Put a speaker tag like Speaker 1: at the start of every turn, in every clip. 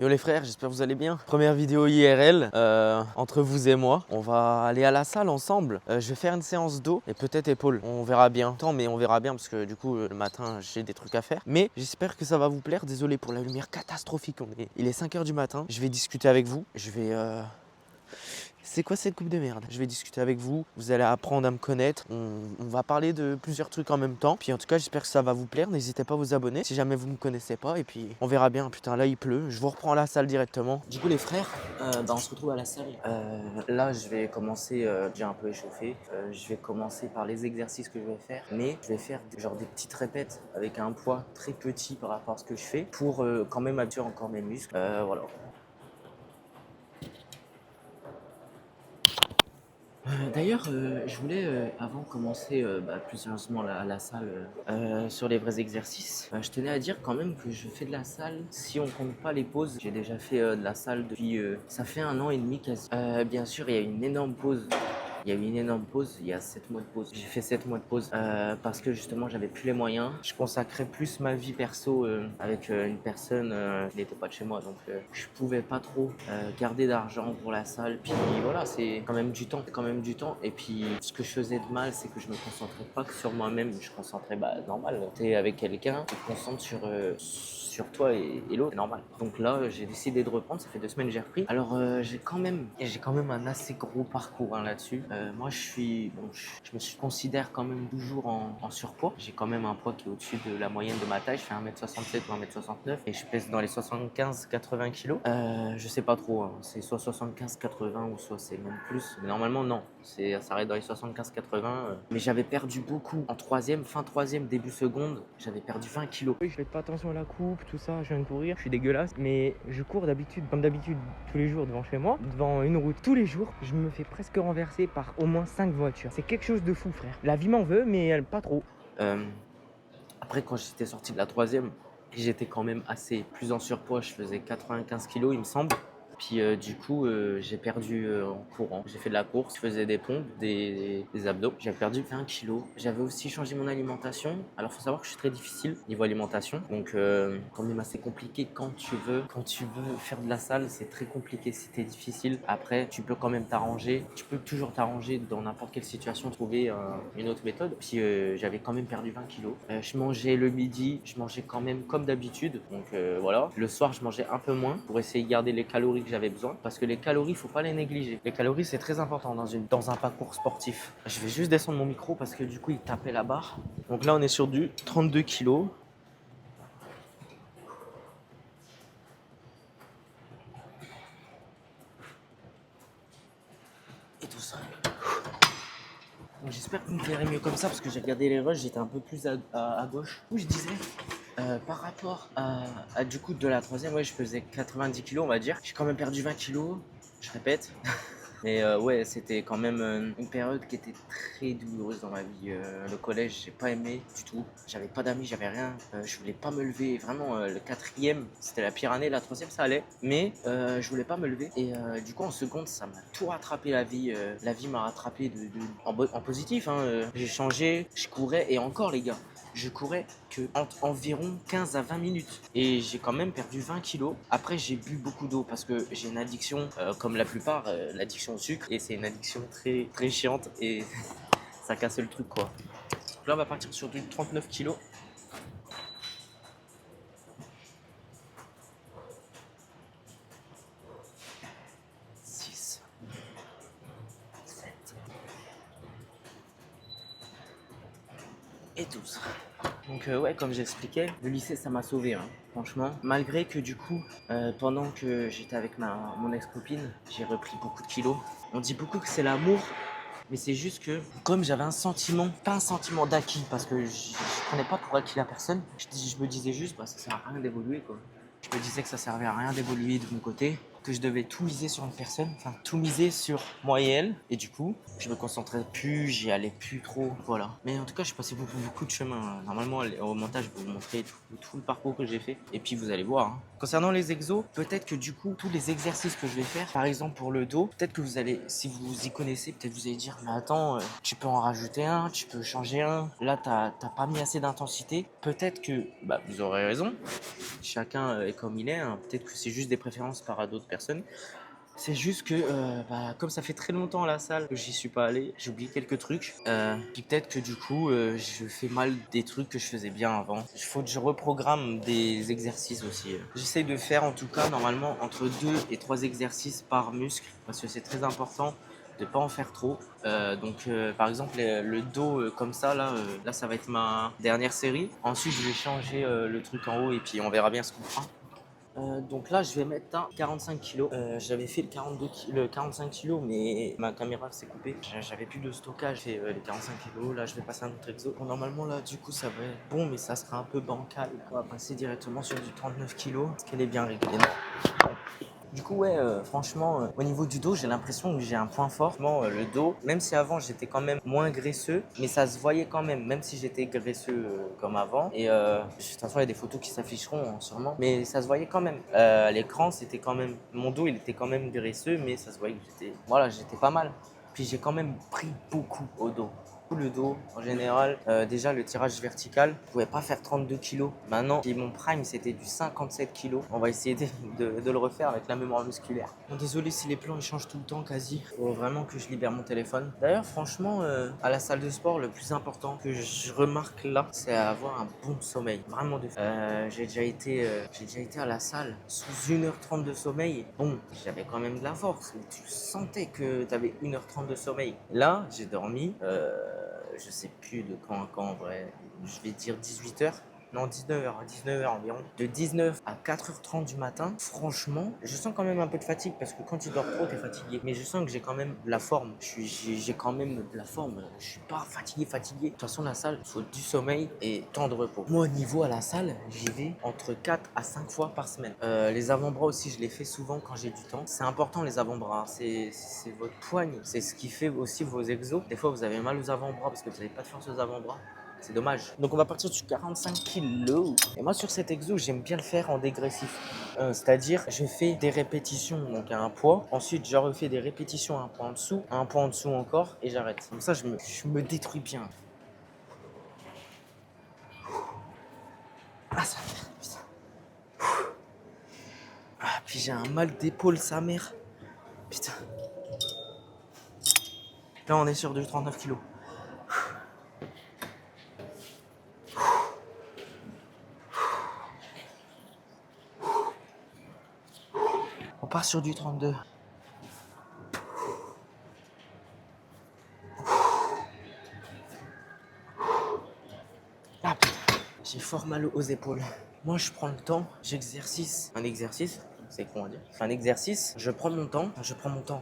Speaker 1: Yo les frères, j'espère que vous allez bien. Première vidéo IRL entre vous et moi. On va aller à la salle ensemble. Je vais faire une séance dos et peut-être épaules. On verra bien. Tant, mais on verra bien parce que du coup le matin j'ai des trucs à faire. Mais j'espère que ça va vous plaire. Désolé pour la lumière catastrophique. Il est 5 h du matin. Je vais discuter avec vous. C'est quoi cette coupe de merde? Je vais discuter avec vous, vous allez apprendre à me connaître, on va parler de plusieurs trucs en même temps. Puis en tout cas j'espère que ça va vous plaire, n'hésitez pas à vous abonner si jamais vous ne me connaissez pas. Et puis on verra bien, putain là il pleut, je vous reprends à la salle directement. Du coup les frères, on se retrouve à la salle. Là je vais commencer, j'ai un peu échauffé, je vais commencer par les exercices que je vais faire. Mais je vais faire genre des petites répètes avec un poids très petit par rapport à ce que je fais pour quand même habituer encore mes muscles. Voilà. D'ailleurs, je voulais, avant de commencer plus sérieusement la salle, sur les vrais exercices, je tenais à dire quand même que je fais de la salle, si on compte pas les pauses. J'ai déjà fait de la salle depuis, ça fait 1 an et demi quasi. Bien sûr, il y a une énorme pause. Il y a eu une énorme pause, il y a 7 mois de pause. J'ai fait 7 mois de pause parce que justement j'avais plus les moyens. Je consacrais plus ma vie perso avec une personne qui n'était pas de chez moi. Donc je pouvais pas trop garder d'argent pour la salle. Puis voilà, c'est quand même du temps. C'est quand même du temps. Et puis ce que je faisais de mal, c'est que je me concentrais pas que sur moi-même. Je me concentrais normal. T'es avec quelqu'un, tu te concentres sur toi et l'autre, c'est normal. Donc là, j'ai décidé de reprendre. Ça fait 2 semaines que j'ai repris. Alors j'ai quand même un assez gros parcours là-dessus. Moi, je me considère quand même toujours en surpoids. J'ai quand même un poids qui est au-dessus de la moyenne de ma taille. Je fais 1m67 ou 1m69 et je pèse dans les 75-80 kilos. Je sais pas trop, hein. C'est soit 75-80 ou soit c'est même plus. Mais normalement, non. Ça s'arrête dans les 75-80. Mais j'avais perdu beaucoup en troisième, fin troisième, début seconde. J'avais perdu 20 kilos.
Speaker 2: Oui, je fais pas attention à la coupe, tout ça, je viens de courir, je suis dégueulasse. Mais je cours d'habitude, comme d'habitude, tous les jours devant chez moi, devant une route. Tous les jours, je me fais presque renverser par au moins 5 voitures. C'est quelque chose de fou, frère. La vie m'en veut, mais elle pas trop.
Speaker 1: Après, quand j'étais sorti de la troisième, j'étais quand même assez plus en surpoids. Je faisais 95 kilos, il me semble. Puis du coup, j'ai perdu en courant. J'ai fait de la course, je faisais des pompes, des abdos. J'ai perdu 20 kilos. J'avais aussi changé mon alimentation. Alors, il faut savoir que je suis très difficile niveau alimentation. Donc, quand même assez compliqué quand tu veux faire de la salle. C'est très compliqué, c'était difficile. Après, tu peux quand même t'arranger. Tu peux toujours t'arranger dans n'importe quelle situation, trouver une autre méthode. Puis, j'avais quand même perdu 20 kilos. Je mangeais le midi, je mangeais quand même comme d'habitude. Donc, voilà. Le soir, je mangeais un peu moins pour essayer de garder les calories que j'avais besoin, parce que les calories, faut pas les négliger. Les calories, c'est très important dans un parcours sportif. Je vais juste descendre mon micro parce que du coup, il tapait la barre. Donc là, on est sur du 32 kilos. Et tout ça. Donc, j'espère que vous me verrez mieux comme ça parce que j'ai regardé les rushs, j'étais un peu plus à gauche. Où je disais, par rapport à du coup de la troisième, ouais, je faisais 90 kilos, on va dire. J'ai quand même perdu 20 kilos, je répète. Mais ouais, c'était quand même une période qui était très douloureuse dans ma vie. Le collège, j'ai pas aimé du tout. J'avais pas d'amis, j'avais rien. Je voulais pas me lever. Vraiment, le quatrième, c'était la pire année. La troisième, ça allait. Mais je voulais pas me lever. Et du coup, en seconde, ça m'a tout rattrapé la vie. La vie m'a rattrapé en positif, hein. J'ai changé, je courais. Et encore, les gars, je courais que environ 15 à 20 minutes et j'ai quand même perdu 20 kilos. Après, j'ai bu beaucoup d'eau parce que j'ai une addiction, comme la plupart, l'addiction au sucre, et c'est une addiction très très chiante et ça casse le truc, quoi. Donc là, on va partir sur du 39 kilos. Et 12. Donc ouais, comme j'expliquais, le lycée ça m'a sauvé, hein, franchement. Malgré que du coup, pendant que j'étais avec mon ex-copine, j'ai repris beaucoup de kilos. On dit beaucoup que c'est l'amour, mais c'est juste que comme j'avais un sentiment, pas un sentiment d'acquis, parce que je prenais pas pour acquis la personne, je me disais juste, ça sert à rien d'évoluer, quoi. Je me disais que ça servait à rien d'évoluer de mon côté, que je devais tout miser sur une personne, enfin tout miser sur moi et elle. Et du coup, je me concentrais plus, j'y allais plus trop, voilà. Mais en tout cas, j'ai passé beaucoup de chemin. Normalement, au montage, je vais vous montrer tout le parcours que j'ai fait. Et puis, vous allez voir. Hein. Concernant les exos, peut-être que du coup, tous les exercices que je vais faire, par exemple pour le dos, peut-être que vous allez, si vous y connaissez, peut-être vous allez dire, mais attends, tu peux en rajouter un, tu peux changer un. Là, t'as pas mis assez d'intensité. Peut-être que, bah, vous aurez raison. Chacun est comme il est. Hein. Peut-être que c'est juste des préférences par d'autres personnes. C'est juste que, comme ça fait très longtemps à la salle que j'y suis pas allé, j'ai oublié quelques trucs. Puis peut-être que du coup, je fais mal des trucs que je faisais bien avant. Il faut que je reprogramme des exercices aussi. J'essaye de faire en tout cas normalement entre 2 et 3 exercices par muscle parce que c'est très important de pas en faire trop. Par exemple, le dos comme ça, là, ça va être ma dernière série. Ensuite, je vais changer le truc en haut et puis on verra bien ce qu'on fera. Donc là, je vais mettre un 45 kg. J'avais fait le 45 kg, mais ma caméra s'est coupée. J'avais plus de stockage. J'ai fait les 45 kg. Là, je vais passer à un autre exo. Bon, normalement, là, du coup, ça va être bon, mais ça sera un peu bancal. On va passer directement sur du 39 kg. Parce qu'elle est bien réglée. Du coup, ouais, franchement, au niveau du dos, j'ai l'impression que j'ai un point fort. Franchement, le dos, même si avant j'étais quand même moins graisseux, mais ça se voyait quand même si j'étais graisseux comme avant. Et de toute façon, il y a des photos qui s'afficheront sûrement, mais ça se voyait quand même. À l'écran, c'était quand même, mon dos, il était quand même graisseux, mais ça se voyait que j'étais pas mal. Puis j'ai quand même pris beaucoup au dos. Le dos en général, déjà le tirage vertical, je pouvais pas faire 32 kg. Maintenant, mon prime c'était du 57 kg. On va essayer de le refaire avec la mémoire musculaire. Bon, désolé si les plans ils changent tout le temps quasi. Faut vraiment que je libère mon téléphone. D'ailleurs, franchement, à la salle de sport, le plus important que je remarque là, c'est avoir un bon sommeil. Vraiment de fou. J'ai déjà été à la salle sous 1h30 de sommeil. Bon, j'avais quand même de la force, mais tu sentais que tu avais 1h30 de sommeil. Là, j'ai dormi. Je sais plus de quand à quand en vrai, je vais dire 18h. Non, 19h environ. De 19 à 4h30 du matin, franchement, je sens quand même un peu de fatigue parce que quand tu dors trop, t'es fatigué. Mais je sens que j'ai quand même de la forme. J'ai quand même de la forme. Je suis pas fatigué. De toute façon, la salle, il faut du sommeil et temps de repos. Moi, au niveau à la salle, j'y vais entre 4 à 5 fois par semaine. Les avant-bras aussi, je les fais souvent quand j'ai du temps. C'est important les avant-bras. C'est votre poigne. C'est ce qui fait aussi vos exos. Des fois, vous avez mal aux avant-bras parce que vous n'avez pas de force aux avant-bras. C'est dommage. Donc on va partir sur 45 kilos. Et moi sur cet exo, j'aime bien le faire en dégressif. C'est-à-dire, je fais des répétitions donc à un poids. Ensuite, je refais des répétitions à un point en dessous encore et j'arrête. Comme ça, je me détruis bien. Ah, ça fait, putain. Ah, puis j'ai un mal d'épaule, sa mère. Putain. Là, on est sur du 39 kilos. On part sur du 32. Ah putain, j'ai fort mal aux épaules. Moi, je prends le temps, un exercice, c'est con à dire. Je fais un exercice, je prends mon temps.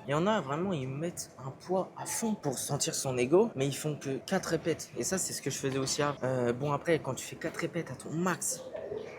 Speaker 1: Il y en a vraiment, ils mettent un poids à fond pour sentir son ego, mais ils font que 4 répètes. Et ça, c'est ce que je faisais aussi avant. Bon, après, quand tu fais 4 répètes à ton max,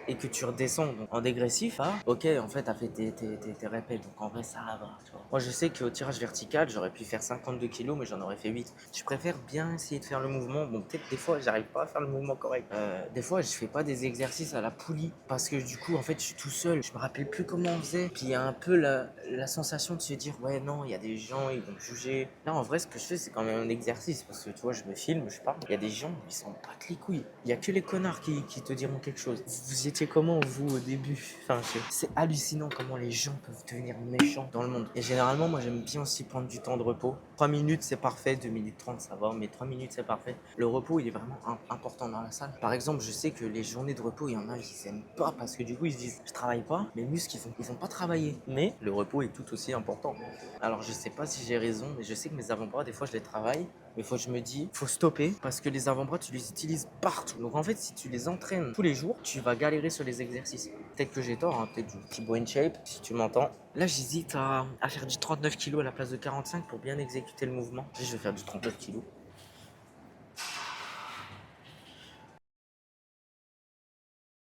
Speaker 1: et que tu redescends en dégressif, ok, en fait, t'as fait tes répètes, donc en vrai, ça va, tu vois. Moi, je sais qu'au tirage vertical, j'aurais pu faire 52 kilos, mais j'en aurais fait 8. Je préfère bien essayer de faire le mouvement. Bon, peut-être des fois, j'arrive pas à faire le mouvement correct. Des fois, je fais pas des exercices à la poulie, parce que du coup, en fait, je suis tout seul. Je me rappelle plus comment on faisait. Puis il y a un peu la sensation de se dire, ouais, non, il y a des gens, ils vont me juger. Là, en vrai, ce que je fais, c'est quand même un exercice, parce que tu vois, je me filme, je parle. Il y a des gens, ils s'en battent les couilles. Il y a que les connards qui te diront quelque chose. Vous étiez comment vous au début? Enfin, c'est hallucinant comment les gens peuvent devenir méchants dans le monde. Et généralement, moi j'aime bien aussi prendre du temps de repos. 3 minutes c'est parfait, 2 minutes 30 ça va, mais 3 minutes c'est parfait. Le repos il est vraiment important dans la salle. Par exemple, je sais que les journées de repos, il y en a ils aiment pas parce que du coup ils se disent je travaille pas, mes muscles ils vont pas travailler. Mais le repos est tout aussi important. Alors je sais pas si j'ai raison, mais je sais que mes avant-bras des fois je les travaille. Mais faut que je me dis, faut stopper parce que les avant-bras, tu les utilises partout. Donc en fait, si tu les entraînes tous les jours, tu vas galérer sur les exercices. Peut-être que j'ai tort, hein, peut-être du petit in shape, si tu m'entends. Là, j'hésite à faire du 39 kg à la place de 45 pour bien exécuter le mouvement. Je vais faire du 39 kg.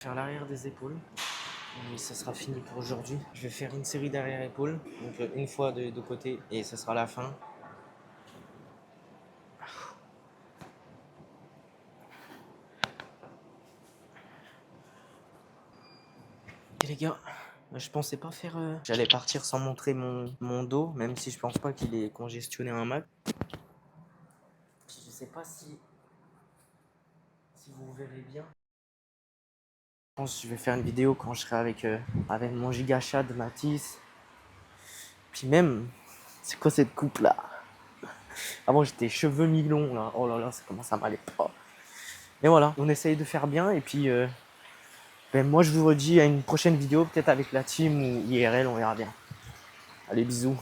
Speaker 1: Faire l'arrière des épaules. Et ça sera fini pour aujourd'hui. Je vais faire une série derrière-épaule, donc une fois de côté, et ça sera la fin. Et les gars, je pensais pas faire... J'allais partir sans montrer mon dos, même si je pense pas qu'il est congestionné un max. Puis je sais pas si vous verrez bien. Je pense que je vais faire une vidéo quand je serai avec mon giga chat de Matisse. Puis même, c'est quoi cette coupe là? Avant j'étais cheveux mi-longs là. Oh là là, ça commence à m'aller pas. Mais voilà, on essaye de faire bien et puis moi je vous redis à une prochaine vidéo, peut-être avec la team ou IRL, on verra bien. Allez, bisous.